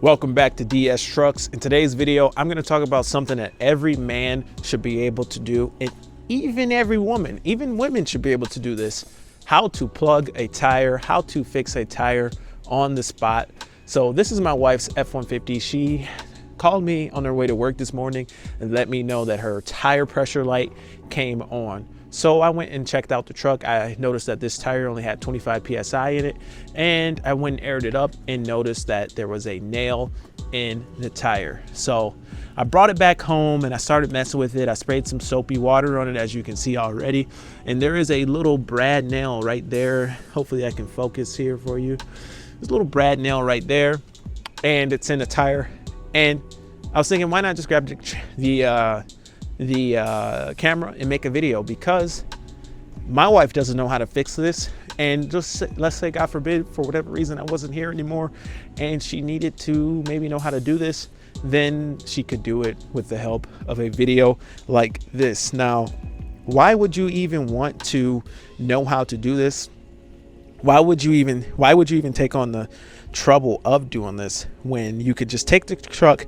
Welcome back to DS Trucks. In today's video, I'm going to talk about something that every man should be able to do, and even every woman, even women should be able to do this. How to plug a tire, how to fix a tire on the spot. So this is my wife's F-150. She called me on her way to work this morning and let me know that her tire pressure light came on. So I went and checked out the truck. I noticed that this tire only had 25 PSI in it, and I went and aired it up and noticed that there was a nail in the tire. So I brought it back home and I started messing with it. I sprayed some soapy water on it, as you can see already. And there is a little brad nail right there. Hopefully I can focus here for you. There's a little brad nail right there, and it's in the tire. And I was thinking, why not just grab the camera and make a video, because my wife doesn't know how to fix this. And just let's say, God forbid, for whatever reason I wasn't here anymore and she needed to maybe know how to do this, then she could do it with the help of a video like this. Now, why would you even want to know how to do this? Why would you even take on the trouble of doing this when you could just take the truck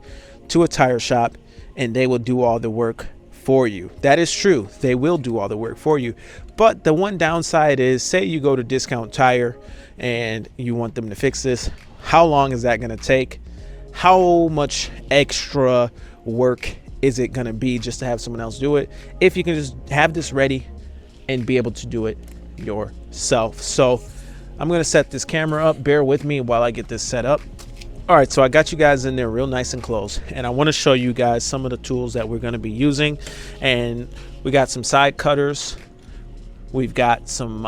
to a tire shop and they will do all the work for you? That is true. They will do all the work for you. But the one downside is, say you go to Discount Tire and you want them to fix this. How long is that going to take? How much extra work is it going to be just to have someone else do it, if you can just have this ready and be able to do it yourself? So I'm going to set this camera up. Bear with me while I get this set up. All right, so I got you guys in there real nice and close, and I want to show you guys some of the tools that we're going to be using. And we got some side cutters. We've got some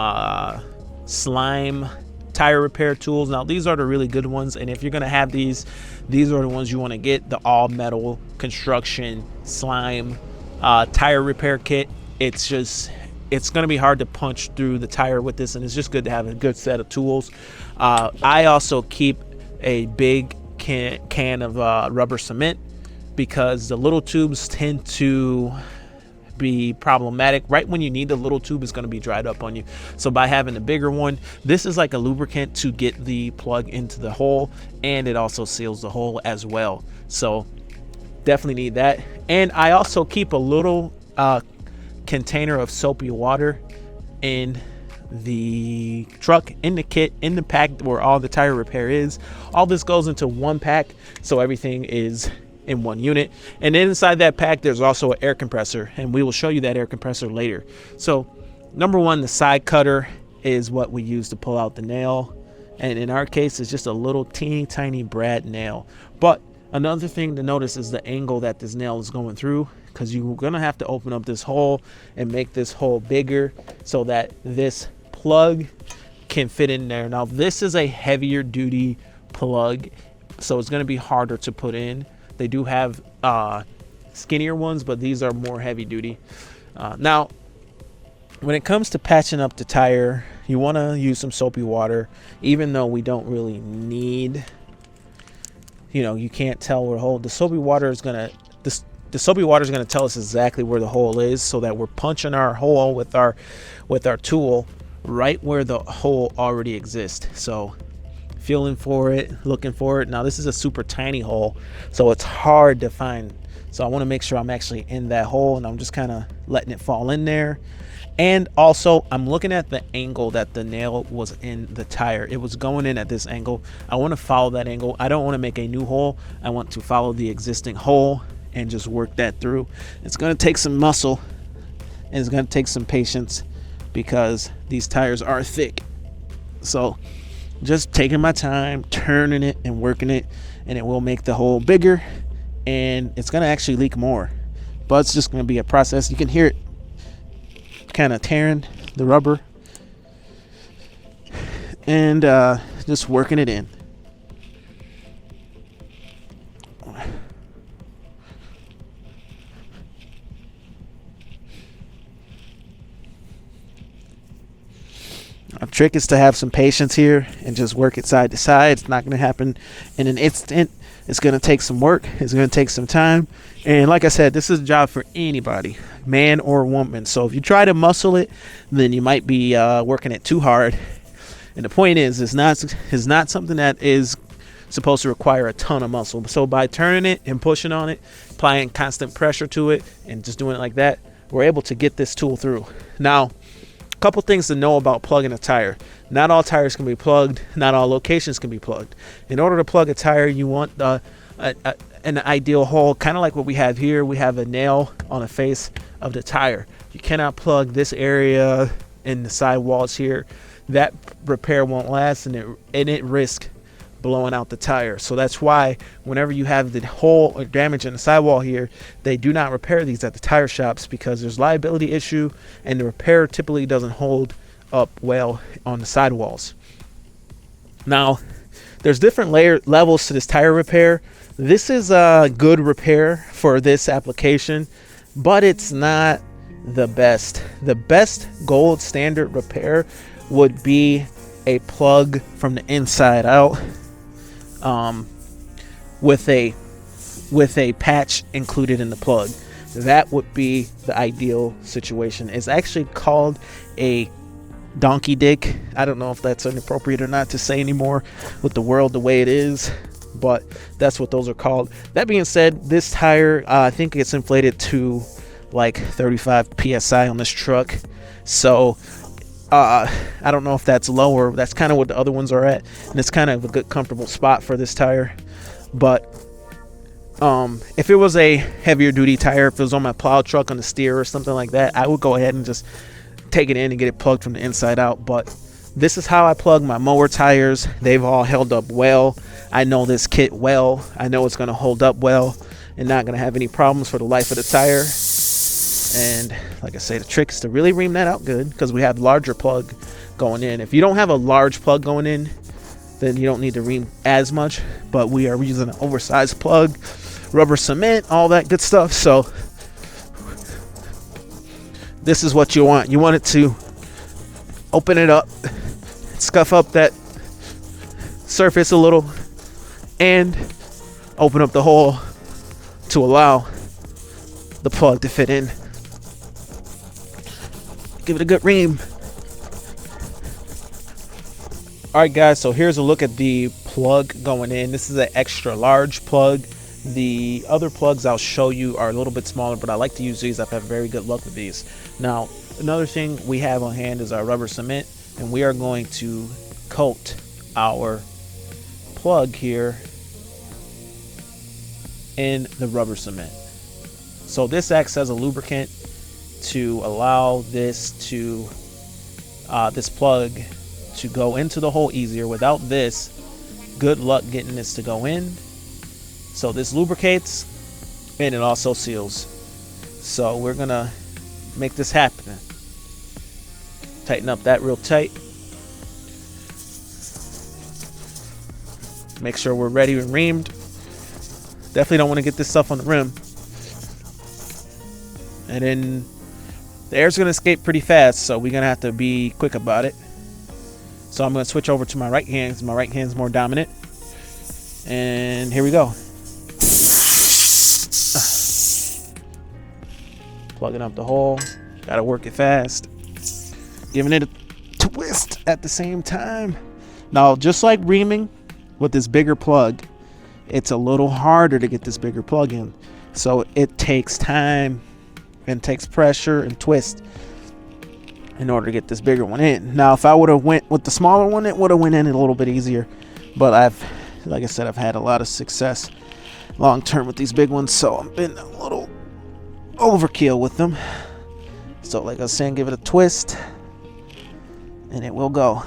slime tire repair tools. Now, these are the really good ones, and if you're going to have these are the ones you want to get, the all metal construction slime tire repair kit. It's going to be hard to punch through the tire with this, and it's just good to have a good set of tools. I also keep a big can of rubber cement, because the little tubes tend to be problematic. Right when you need the little tube, is going to be dried up on you. So by having the bigger one, this is like a lubricant to get the plug into the hole, and it also seals the hole as well. So definitely need that. And I also keep a little container of soapy water in the truck, in the kit, in the pack where all the tire repair is. All this goes into one pack, so everything is in one unit. And then inside that pack, there's also an air compressor, and we will show you that air compressor later. So number one, the side cutter is what we use to pull out the nail, and in our case, it's just a little teeny tiny brad nail. But another thing to notice is the angle that this nail is going through, because you're gonna have to open up this hole and make this hole bigger so that this plug can fit in there. Now, this is a heavier duty plug, so it's going to be harder to put in. They do have skinnier ones, but these are more heavy duty. Now, when it comes to patching up the tire, you want to use some soapy water, even though we don't really need, you can't tell where the hole. The soapy water is going to tell us exactly where the hole is, so that we're punching our hole with our tool right where the hole already exists. So feeling for it, looking for it. Now, this is a super tiny hole, so it's hard to find. So I want to make sure I'm actually in that hole, and I'm just kind of letting it fall in there. And also, I'm looking at the angle that the nail was in the tire. It was going in at this angle. I want to follow that angle. I don't want to make a new hole. I want to follow the existing hole and just work that through. It's going to take some muscle, and it's going to take some patience, because these tires are thick. So just taking my time, turning it and working it, and it will make the hole bigger, and it's going to actually leak more, but it's just going to be a process. You can hear it kind of tearing the rubber, and just working it in. Our trick is to have some patience here and just work it side to side. It's not going to happen in an instant. It's going to take some work. It's going to take some time. And like I said, this is a job for anybody, man or woman. So if you try to muscle it, then you might be working it too hard. And the point is, it's not something that is supposed to require a ton of muscle. So by turning it and pushing on it, applying constant pressure to it, and just doing it like that, we're able to get this tool through. Now, a couple things to know about plugging a tire. Not all tires can be plugged. Not all locations can be plugged. In order to plug a tire, you want an ideal hole, kind of like what we have here. We have a nail on the face of the tire. You cannot plug this area in the sidewalls here. That repair won't last, and it risks blowing out the tire. So that's why whenever you have the hole or damage in the sidewall here, they do not repair these at the tire shops, because there's liability issue, and the repair typically doesn't hold up well on the sidewalls. Now, there's different levels to this tire repair. This is a good repair for this application, but it's not the best. The best gold standard repair would be a plug from the inside out, with a patch included in the plug. That would be the ideal situation. It's actually called a donkey dick. I don't know if that's inappropriate or not to say anymore with the world the way it is, but that's what those are called. That being said, this tire, I think it's inflated to like 35 psi on this truck. So I don't know if that's lower. That's kind of what the other ones are at, and it's kind of a good comfortable spot for this tire. But if it was a heavier duty tire, if it was on my plow truck on the steer or something like that, I would go ahead and just take it in and get it plugged from the inside out. But this is how I plug my mower tires. They've all held up well. I know this kit well. I know it's going to hold up well and not going to have any problems for the life of the tire. And like I say, the trick is to really ream that out good, because we have larger plug going in. If you don't have a large plug going in, then you don't need to ream as much, but we are using an oversized plug, rubber cement, all that good stuff. So this is what you want. You want it to open it up, scuff up that surface a little, and open up the hole to allow the plug to fit in. Give it a good ream. Alright guys, so here's a look at the plug going in. This is an extra large plug. The other plugs I'll show you are a little bit smaller, but I like to use these. I've had very good luck with these. Now, another thing we have on hand is our rubber cement, and we are going to coat our plug here in the rubber cement. So this acts as a lubricant to allow this plug to go into the hole easier. Without this, good luck getting this to go in. So this lubricates, and it also seals. So we're gonna make this happen. Tighten up that real tight. Make sure we're ready and reamed. Definitely don't want to get this stuff on the rim. And then the air's going to escape pretty fast, so we're going to have to be quick about it. So I'm going to switch over to my right hand, because my right hand's more dominant. And here we go. Plugging up the hole. Got to work it fast. Giving it a twist at the same time. Now, just like reaming with this bigger plug, it's a little harder to get this bigger plug in. So it takes time and takes pressure and twist in order to get this bigger one in. Now, if I would have went with the smaller one, it would have went in a little bit easier. But like I said, I've had a lot of success long term with these big ones, so I've been a little overkill with them. So like I was saying, give it a twist and it will go.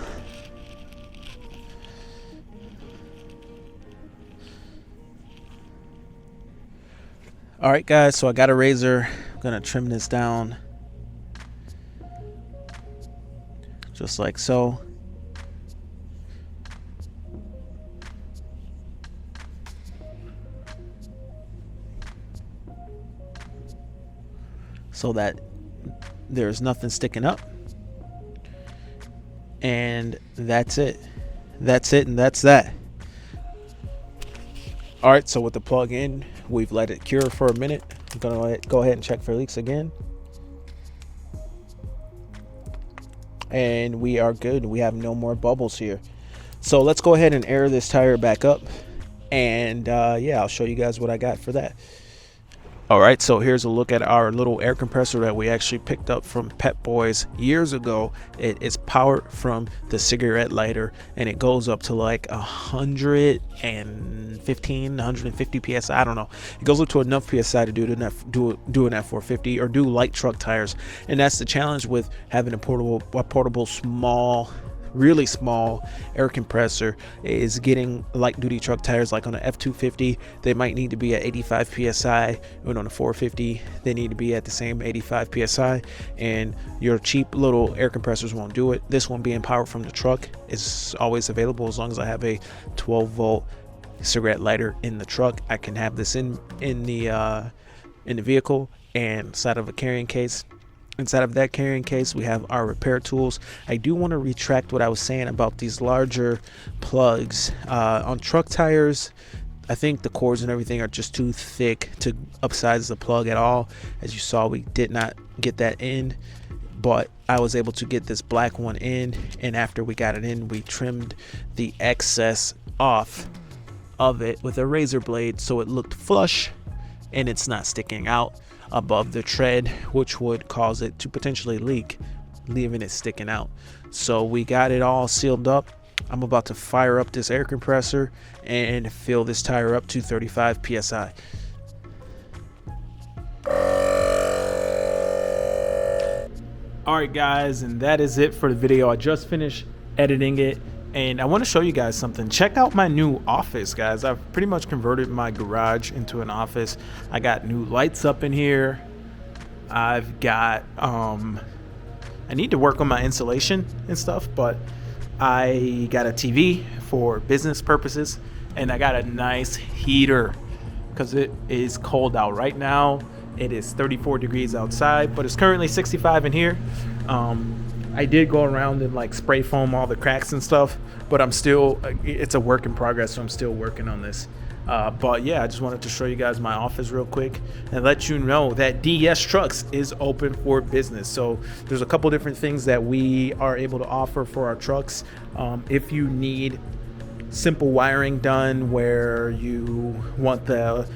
All right guys, so I got a razor. I'm gonna trim this down just like so. So that there's nothing sticking up. And that's it. That's it, and that's that. All right, so with the plug in, we've let it cure for a minute. I'm gonna go ahead and check for leaks again. And we are good. We have no more bubbles here. So let's go ahead and air this tire back up And yeah, I'll show you guys what I got for that. All right, so here's a look at our little air compressor that we actually picked up from Pep Boys years ago. It is powered from the cigarette lighter, and it goes up to like 150 psi. I don't know. It goes up to enough psi to do an F450 or do light truck tires, and that's the challenge with having a portable small, really small air compressor, is getting light duty truck tires. Like on an F250, they might need to be at 85 psi, and on a 450 they need to be at the same 85 psi, and your cheap little air compressors won't do it. This one, being powered from the truck, is always available. As long as I have a 12-volt cigarette lighter in the truck, I can have this in the vehicle and inside of a carrying case. Inside of that carrying case, we have our repair tools. I do want to retract what I was saying about these larger plugs. On truck tires, I think the cords and everything are just too thick to upsize the plug at all. As you saw, we did not get that in, but I was able to get this black one in, and after we got it in, we trimmed the excess off of it with a razor blade so it looked flush and it's not sticking out above the tread, which would cause it to potentially leak, leaving it sticking out. So we got it all sealed up. I'm about to fire up this air compressor and fill this tire up to 35 psi. Alright guys, and that is it for the video. I just finished editing it, and I want to show you guys something. Check out my new office, guys. I've pretty much converted my garage into an office. I got new lights up in here. I've got I need to work on my insulation and stuff, but I got a TV for business purposes, and I got a nice heater because it is cold out right now. It is 34 degrees outside, but it's currently 65 in here. I did go around and like spray foam all the cracks and stuff, but I'm still, it's a work in progress, so I'm still working on this. But yeah, I just wanted to show you guys my office real quick and let you know that DS Trucks is open for business. So there's a couple different things that we are able to offer for our trucks. If you need simple wiring done where you want the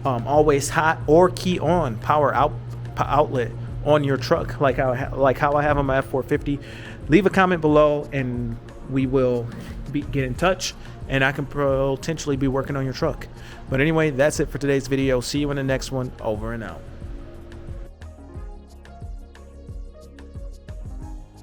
always hot or key on power outlet on your truck, like how I have on my F450, leave a comment below and we will get in touch, and I can potentially be working on your truck. But anyway, that's it for today's video. See you in the next one. Over and out.